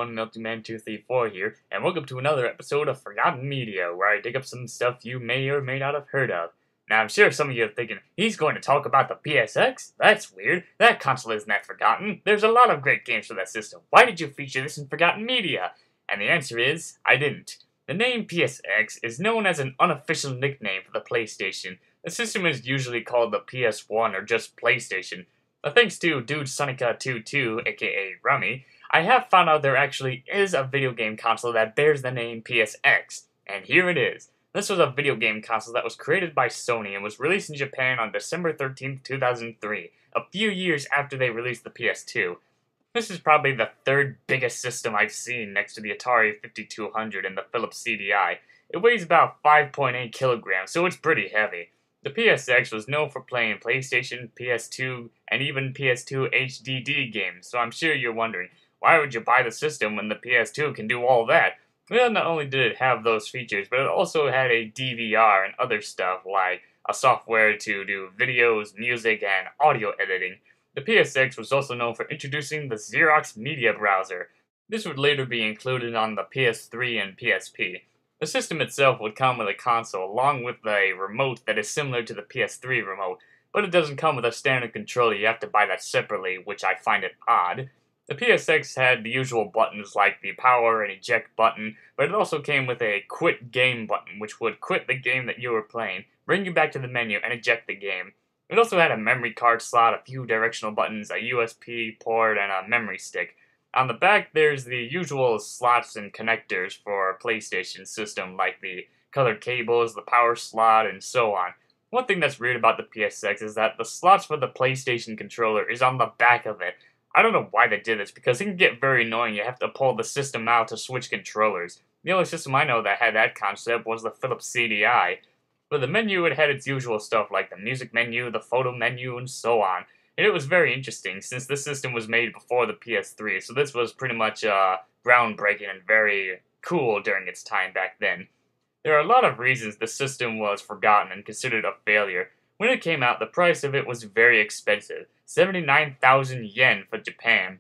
everyone, MeltingMan234 here, and welcome to another episode of Forgotten Media, where I dig up some stuff you may or may not have heard of. Now, I'm sure some of you are thinking, he's going to talk about the PSX? That's weird. That console isn't that forgotten. There's a lot of great games for that system. Why did you feature this in Forgotten Media? And the answer is, I didn't. The name PSX is known as an unofficial nickname for the PlayStation. The system is usually called the PS1 or just PlayStation. But thanks to Dude Sonica22, aka Rummy, I have found out there actually is a video game console that bears the name PSX, and here it is. This was a video game console that was created by Sony and was released in Japan on December 13th, 2003, a few years after they released the PS2. This is probably the third biggest system I've seen next to the Atari 5200 and the Philips CDI. It weighs about 5.8 kilograms, so it's pretty heavy. The PSX was known for playing PlayStation, PS2, and even PS2 HDD games, so I'm sure you're wondering, why would you buy the system when the PS2 can do all that? Well, not only did it have those features, but it also had a DVR and other stuff like a software to do videos, music, and audio editing. The PSX was also known for introducing the Xerox Media Browser. This would later be included on the PS3 and PSP. The system itself would come with a console along with a remote that is similar to the PS3 remote, but it doesn't come with a standard controller. You have to buy that separately, which I find it odd. The PSX had the usual buttons like the power and eject button, but it also came with a quit game button, which would quit the game that you were playing, bring you back to the menu, and eject the game. It also had a memory card slot, a few directional buttons, a USB port, and a memory stick. On the back, there's the usual slots and connectors for a PlayStation system, like the colored cables, the power slot, and so on. One thing that's weird about the PSX is that the slots for the PlayStation controller is on the back of it. I don't know why they did this, because it can get very annoying. You have to pull the system out to switch controllers. The only system I know that had that concept was the Philips CDI. For the menu, it had its usual stuff like the music menu, the photo menu, and so on. And it was very interesting, since this system was made before the PS3, so this was pretty much groundbreaking and very cool during its time back then. There are a lot of reasons the system was forgotten and considered a failure. When it came out, the price of it was very expensive, 79,000 yen for Japan.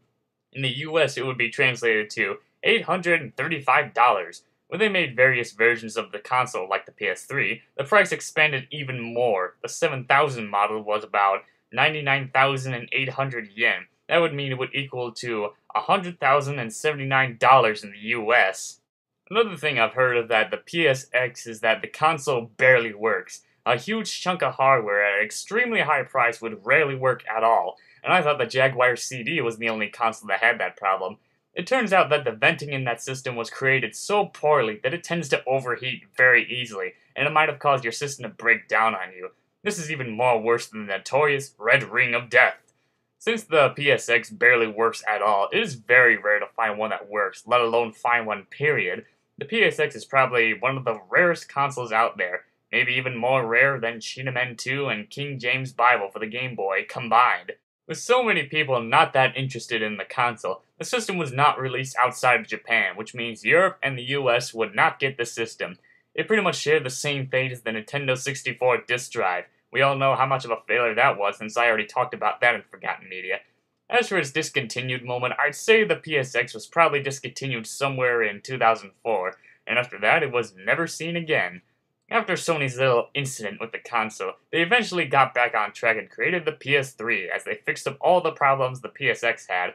In the US, it would be translated to $835. When they made various versions of the console, like the PS3, the price expanded even more. The 7000 model was about 99,800 yen. That would mean it would equal to $100,079 in the US. Another thing I've heard of that the PSX is that the console barely works. A huge chunk of hardware at an extremely high price would rarely work at all, and I thought the Jaguar CD was the only console that had that problem. It turns out that the venting in that system was created so poorly that it tends to overheat very easily, and it might have caused your system to break down on you. This is even more worse than the notorious Red Ring of Death. Since the PSX barely works at all, it is very rare to find one that works, let alone find one period. The PSX is probably one of the rarest consoles out there, maybe even more rare than Chinamen 2 and King James Bible for the Game Boy combined. With so many people not that interested in the console, the system was not released outside of Japan, which means Europe and the US would not get the system. It pretty much shared the same fate as the Nintendo 64 disk drive. We all know how much of a failure that was, since I already talked about that in Forgotten Media. As for its discontinued moment, I'd say the PSX was probably discontinued somewhere in 2004, and after that it was never seen again. After Sony's little incident with the console, they eventually got back on track and created the PS3 as they fixed up all the problems the PSX had.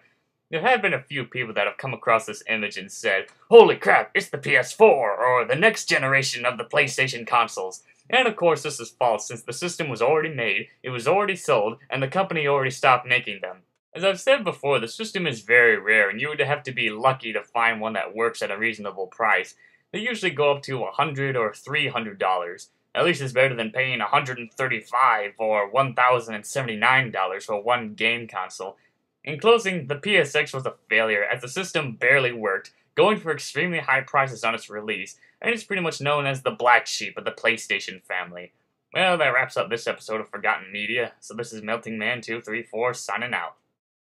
There have been a few people that have come across this image and said, "Holy crap, it's the PS4, or the next generation of the PlayStation consoles." And of course this is false, since the system was already made, it was already sold, and the company already stopped making them. As I've said before, the system is very rare, and you would have to be lucky to find one that works at a reasonable price. They usually go up to $100 or $300. At least it's better than paying $135 or $1,079 for one game console. In closing, the PSX was a failure as the system barely worked, going for extremely high prices on its release, and it's pretty much known as the black sheep of the PlayStation family. Well, that wraps up this episode of Forgotten Media, so this is MeltingMan234 signing out.